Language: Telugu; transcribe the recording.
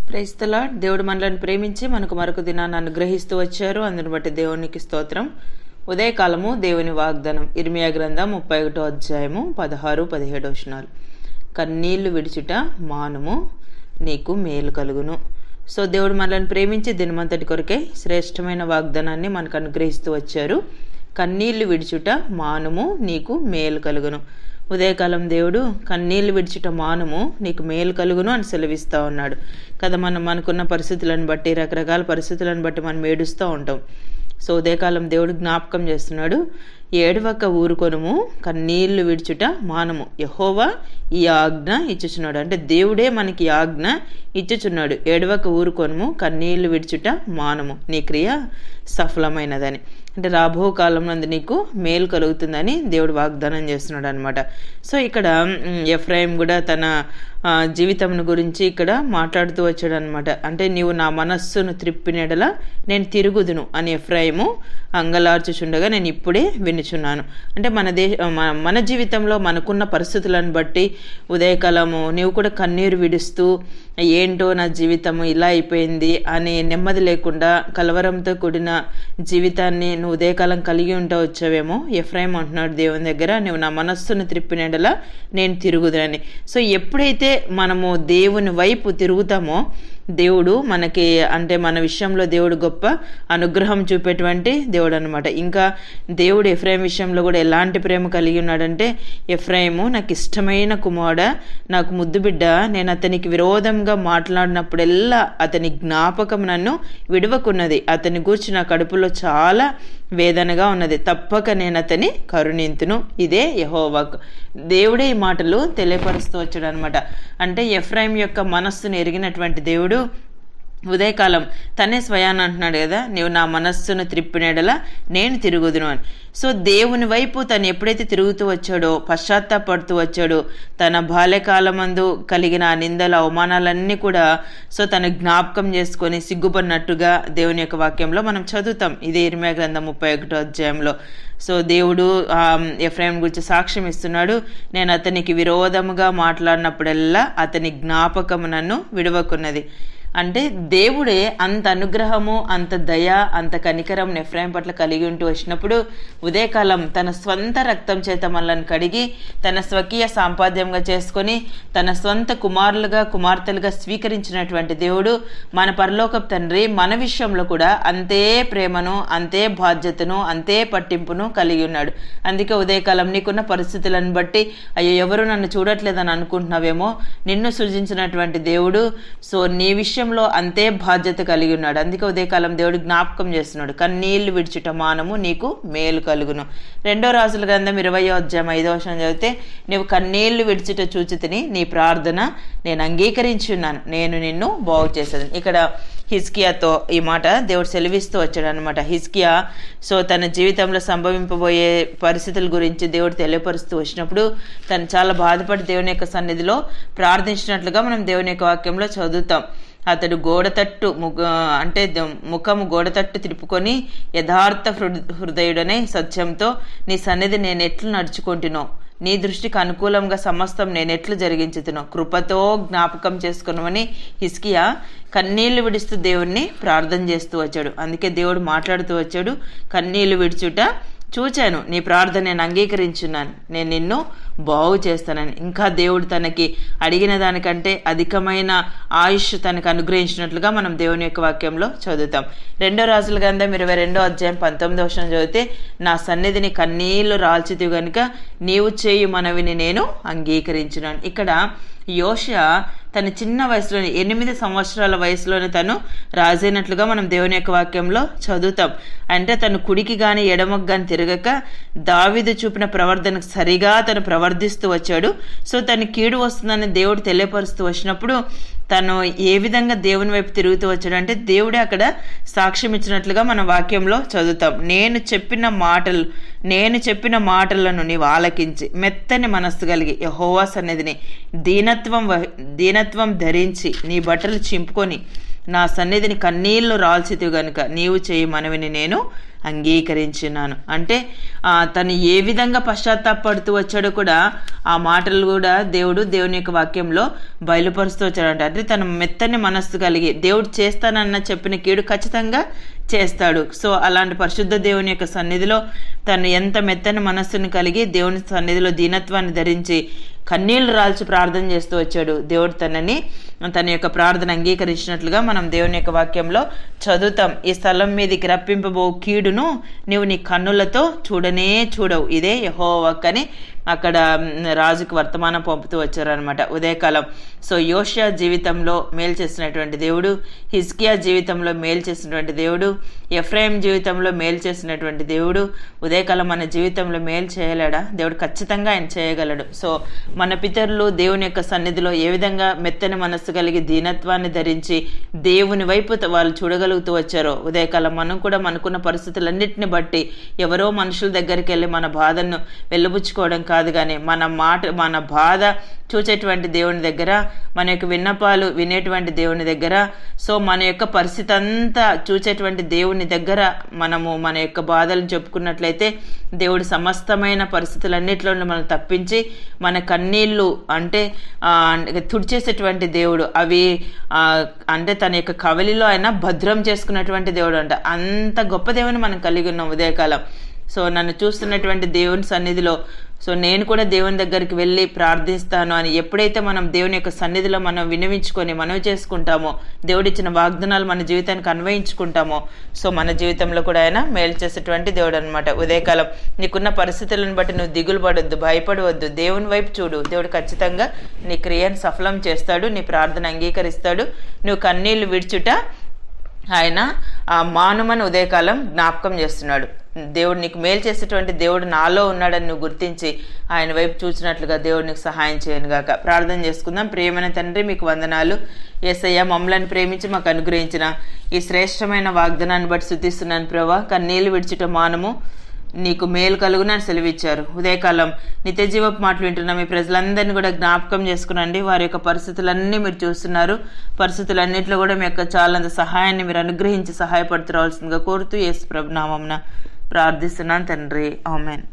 Praise the lord. దేవుడు మనల్ని ప్రేమించి మనకు మరొక దినాన్ని అనుగ్రహిస్తూ వచ్చారు. అందుని బట్టి దేవునికి స్తోత్రం. ఉదయకాలము దేవుని వాగ్దానం. ఇర్మియా గ్రంథం 31వ అధ్యాయము 16-17 వచనాలు. కన్నీళ్లు విడిచుట మానుము, నీకు మేలు కలుగును. సో దేవుడు మనల్ని ప్రేమించి దినమంతటి కొరకే శ్రేష్టమైన వాగ్దానాన్ని మనకు అనుగ్రహిస్తూ వచ్చారు. కన్నీళ్లు విడిచుట మానుము, నీకు మేలు కలుగును. ఉదయకాలం దేవుడు కన్నీళ్లు విడిచుట మానుము, నీకు మేలు కలుగును అని సెలవిస్తూ ఉన్నాడు కదా. మనకున్న పరిస్థితులను బట్టి, రకరకాల పరిస్థితులను బట్టి మనం ఏడుస్తూ ఉంటాం. సో ఉదయకాలం దేవుడు జ్ఞాపకం చేస్తున్నాడు, ఏడవక ఊరుకొనుము, కన్నీళ్లు విడిచుట మానము. యెహోవా ఈ ఆజ్ఞ ఇచ్చుచున్నాడు. అంటే దేవుడే మనకి ఆజ్ఞ ఇచ్చుచున్నాడు. ఏడవక ఊరుకొనుము, కన్నీళ్లు విడిచుట మానము, నీ క్రియ సఫలమైనదని. అంటే రాబో కాలం నందు నీకు మేలు కలుగుతుందని దేవుడు వాగ్దానం చేస్తున్నాడు అనమాట. సో ఇక్కడ ఎఫ్రాయిం కూడా తన జీవితం గురించి ఇక్కడ మాట్లాడుతూ వచ్చాడు అనమాట. అంటే నీవు నా మనస్సును త్రిప్పినెడల నేను తిరుగుదును అని ఎఫ్రాయిము అంగలార్చుచుండగా నేను ఇప్పుడే వినుచున్నాను. అంటే మన జీవితంలో మనకున్న పరిస్థితులను బట్టి ఉదయకాలము నీవు కూడా కన్నీరు విడుస్తూ ఏంటో నా జీవితము ఇలా అయిపోయింది అని నెమ్మది లేకుండా కలవరంతో కూడిన జీవితాన్ని నువ్వు ఉదయకాలం కలిగి ఉంటా వచ్చావేమో. ఎఫ్రాయిం అంటున్నాడు దేవుని దగ్గర, నువ్వు నా మనస్సును త్రిప్పినడలా నేను తిరుగుదని. సో ఎప్పుడైతే మనము దేవుని వైపు తిరుగుతామో దేవుడు మనకి, అంటే మన విషయంలో దేవుడు గొప్ప అనుగ్రహం చూపేటువంటి దేవుడు అనమాట. ఇంకా దేవుడు ఎఫ్రాయిం విషయంలో కూడా ఎలాంటి ప్రేమ కలిగి ఉన్నాడంటే, ఎఫ్రాయిము నాకు ఇష్టమైన కుమారుడ, నాకు ముద్దు బిడ్డ, నేను అతనికి విరోధంగా మాట్లాడినప్పుడెల్లా అతని జ్ఞాపకం నన్ను విడవకున్నది. అతని గూర్చి నా కడుపులో చాలా వేదనగా ఉన్నది. తప్పక నేను అతని కరుణింతును. ఇదే యెహోవాకు. దేవుడే ఈ మాటలు తెలియపరుస్తూ వచ్చాడు అనమాట. అంటే ఎఫ్రాయిం యొక్క మనస్సును ఎరిగినటువంటి దేవుడు ఉదయకాలం తనే స్వయాన్ని అంటున్నాడు కదా, నీవు నా మనస్సును త్రిప్పినడలా నేను తిరుగుదును అని. సో దేవుని వైపు తను ఎప్పుడైతే తిరుగుతూ వచ్చాడో, పశ్చాత్తాపడుతూ వచ్చాడో, తన బాల్యకాలమందు కలిగిన నిందల అవమానాలన్నీ కూడా సో తన జ్ఞాపకం చేసుకొని సిగ్గుపడినట్టుగా దేవుని యొక్క వాక్యంలో మనం చదువుతాం. ఇదే ఇర్మియా గ్రంథం 31వ అధ్యాయంలో. సో దేవుడు ఎఫ్రాయిం గురించి సాక్ష్యం ఇస్తున్నాడు, నేను అతనికి విరోధముగా మాట్లాడినప్పుడల్లా అతని జ్ఞాపకము నన్ను విడవకున్నది. అంటే దేవుడే అంత అనుగ్రహము, అంత దయ, అంత కనికరం ఎఫ్రాయిం పట్ల కలిగి ఉంటూ వచ్చినప్పుడు ఉదయకాలం తన స్వంత రక్తం చేత మనల్ని కడిగి తన స్వకీయ సాంపాద్యంగా చేసుకొని తన స్వంత కుమార్తెలుగా స్వీకరించినటువంటి దేవుడు, మన పరలోకపు తండ్రి, మన విషయంలో కూడా అంతే ప్రేమను, అంతే బాధ్యతను, అంతే పట్టింపును కలిగి ఉన్నాడు. అందుకే ఉదయకాలం నీకున్న పరిస్థితులను బట్టి అయ్యో ఎవరు నన్ను చూడట్లేదని అనుకుంటున్నావేమో, నిన్ను సృజించినటువంటి దేవుడు సో నీ విషయంలో అంతే బాధ్యత కలిగి ఉన్నాడు. అందుకే ఉదయకాలం దేవుడు జ్ఞాపకం చేస్తున్నాడు, కన్నీళ్లు విడిచుట మానము, నీకు మేలు కలుగును. 2 రాజుల గ్రంథం 20వ అధ్యాయం 5వ వచనం చదివితే, నీవు కన్నీళ్లు విడిచుట చూచితిని, నీ ప్రార్థన నేను అంగీకరించి ఉన్నాను, నేను నిన్ను బాగు చేసేదని. ఇక్కడ హిజ్కియాతో ఈ మాట దేవుడు సెలవిస్తూ వచ్చాడు అనమాట. హిజ్కియా సో తన జీవితంలో సంభవింపబోయే పరిస్థితుల గురించి దేవుడు తెలియపరుస్తూ వచ్చినప్పుడు తను చాలా బాధపడి దేవుని యొక్క సన్నిధిలో ప్రార్థించినట్లుగా మనం దేవుని యొక్క వాక్యంలో చదువుతాం. అతడు ముఖము గోడతట్టు తిప్పుకొని యథార్థ హృదయుడనే సత్యంతో నీ సన్నిధి నేను ఎట్లు నడుచుకుంటునో, నీ దృష్టికి అనుకూలంగా సమస్తం నేను ఎట్లు జరిగించుతునో కృపతో జ్ఞాపకం చేసుకున్నామని హిజ్కియా కన్నీళ్లు విడుస్తూ దేవుణ్ణి ప్రార్థన చేస్తూ వచ్చాడు. అందుకే దేవుడు మాట్లాడుతూ వచ్చాడు, కన్నీళ్లు విడుచుట చూచాను, నీ ప్రార్థన నేను అంగీకరించున్నాను, నేను నిన్ను బాగు చేస్తానని. ఇంకా దేవుడు తనకి అడిగిన దానికంటే అధికమైన ఆయుష్ తనకు అనుగ్రహించినట్లుగా మనం దేవుని యొక్క వాక్యంలో చదువుతాం. 2 రాజుల గ్రంథం 22వ అధ్యాయం 19వ వచనం చదివితే, నా సన్నిధిని కన్నీళ్లు రాల్చితివి గనుక నీవు చేయు మనవిని నేను అంగీకరించున్నాను. ఇక్కడ యోషియా తన చిన్న వయసులోనే 8 సంవత్సరాల వయసులోనే తను రాజైనట్లుగా మనం దేవుని యొక్క వాక్యంలో చదువుతాం. అంటే తను కుడికి గాని ఎడమకు గాని తిరగక దావీదు చూపిన ప్రవర్తనకు సరిగా తను ప్రవర్తిస్తూ వచ్చాడు. సో తను కీడు వస్తుందని దేవుడు తెలియపరుస్తూ వచ్చినప్పుడు తను ఏ విధంగా దేవుని వైపు తిరుగుతూ వచ్చాడు అంటే దేవుడే అక్కడ సాక్ష్యం ఇచ్చినట్లుగా మన వాక్యంలో చదువుతాం. నేను చెప్పిన మాటలను నీవు ఆలకించి మెత్తని మనస్సు కలిగి యెహోవా సన్నిధిని దీనత్వం ధరించి నీ బట్టలు చింపుకొని నా సన్నిధిని కన్నీళ్లు రాల్చితివి గనుక నీవు చేయి మనవిని నేను అంగీకరించున్నాను. అంటే తను ఏ విధంగా పశ్చాత్తాపడుతూ వచ్చాడో కూడా ఆ మాటలు కూడా దేవుని యొక్క వాక్యంలో బయలుపరుస్తూ వచ్చాడంట. అంటే తన మెత్తని మనస్సు కలిగి దేవుడు చేస్తానన్న చెప్పిన కీడు ఖచ్చితంగా చేస్తాడు. సో అలాంటి పరిశుద్ధ దేవుని యొక్క సన్నిధిలో తను ఎంత మెత్తని మనస్సును కలిగి దేవుని సన్నిధిలో దీనత్వాన్ని ధరించి కన్నీళ్లు రాల్చి ప్రార్థన చేస్తూ వచ్చాడు. దేవుడు తన యొక్క ప్రార్థన అంగీకరించినట్లుగా మనం దేవుని యొక్క వాక్యంలో చదువుతాం. ఈ స్థలం మీదకి రప్పింపబో కీడును నీవు నీ కన్నులతో చూడనే చూడవు, ఇదే యెహోవా వాక్కు అని అక్కడ రాజుకు వర్తమానం పంపుతూ వచ్చారనమాట ఉదయకాలం. సో యోషియా జీవితంలో మేలు చేసినటువంటి దేవుడు, హిజ్కియా జీవితంలో మేలు చేసినటువంటి దేవుడు, ఎఫ్రాయిం జీవితంలో మేలు చేసినటువంటి దేవుడు ఉదయకాలం మన జీవితంలో మేలు చేయలేడా? దేవుడు ఖచ్చితంగా ఆయన చేయగలడు. సో మన పితరులు దేవుని యొక్క సన్నిధిలో ఏ విధంగా మెత్తని మనస్సు కలిగి దీనత్వాన్ని ధరించి దేవుని వైపు వాళ్ళు చూడగలుగుతూ వచ్చారో ఉదయకాలం మనం కూడా మనకున్న పరిస్థితులన్నింటిని బట్టి ఎవరో మనుషుల దగ్గరికి వెళ్ళి మన బాధను వెళ్ళబుచ్చుకోవడం కాదు, కానీ మన బాధ చూచేటువంటి దేవుని దగ్గర, మన యొక్క విన్నపాలు వినేటువంటి దేవుని దగ్గర, సో మన యొక్క పరిస్థితి అంతా చూచేటువంటి దేవుని దగ్గర మనము మన యొక్క బాధలను చెప్పుకున్నట్లయితే దేవుడు సమస్తమైన పరిస్థితులన్నింటిలో మనం తప్పించి మన కన్నీళ్లు అంటే తుడిచేసేటువంటి దేవుడు. అవి అంటే తన యొక్క కవలిలో ఆయన భద్రం చేసుకున్నటువంటి దేవుడు అంట. అంత గొప్ప దేవుని మనం కలిగి ఉన్నాం ఉదయకాలం. సో నన్ను చూస్తున్నటువంటి దేవుని సన్నిధిలో సో నేను కూడా దేవుని దగ్గరికి వెళ్ళి ప్రార్థిస్తాను అని ఎప్పుడైతే మనం దేవుని యొక్క సన్నిధిలో మనం వినవించుకొని మనవి చేసుకుంటామో, దేవుడిచ్చిన వాగ్దానాలు మన జీవితానికి అన్వయించుకుంటామో, సో మన జీవితంలో కూడా ఆయన మేలు చేసేటువంటి దేవుడు అనమాట. ఉదయకాలం నీకున్న పరిస్థితులను బట్టి నువ్వు దిగులు పడొద్దు, భయపడవద్దు, దేవుని వైపు చూడు. దేవుడు ఖచ్చితంగా నీ క్రియను సఫలం చేస్తాడు, నీ ప్రార్థన అంగీకరిస్తాడు. నువ్వు కన్నీళ్లు విడుచుట ఆయన మానుమని ఉదయకాలం జ్ఞాపకం చేస్తున్నాడు. దేవుడు నీకు మేలు చేసేటువంటి దేవుడు నాలో ఉన్నాడని నువ్వు గుర్తించి ఆయన వైపు చూసినట్లుగా దేవుడు నీకు సహాయం చేయను గాక. ప్రార్థన చేసుకుందాం. ప్రియమైన తండ్రి, మీకు వందనాలు. యేసయ్య, మమ్మల్ని ప్రేమించి మాకు అనుగ్రహించిన ఈ శ్రేష్టమైన వాగ్దానాన్ని బట్టి స్తుతిస్తున్నాను ప్రభువా. కన్నీళ్లు విడిచుట మానము, నీకు మేలు కలుగునని సెలవిచ్చారు. ఉదయకాలం నిత్య జీవపు మాటలు వింటున్న మీ ప్రజలందరినీ కూడా జ్ఞాపకం చేసుకునండి. వారి యొక్క పరిస్థితులన్నీ మీరు చూస్తున్నారు. పరిస్థితులన్నింటిలో కూడా మీ యొక్క చాలంత సహాయాన్ని మీరు అనుగ్రహించి సహాయపడుతూ రావాల్సిందిగా కోరుతూ యేసు ప్రభు నామమున ప్రార్థిస్తున్నాను తండ్రి, ఆమేన్.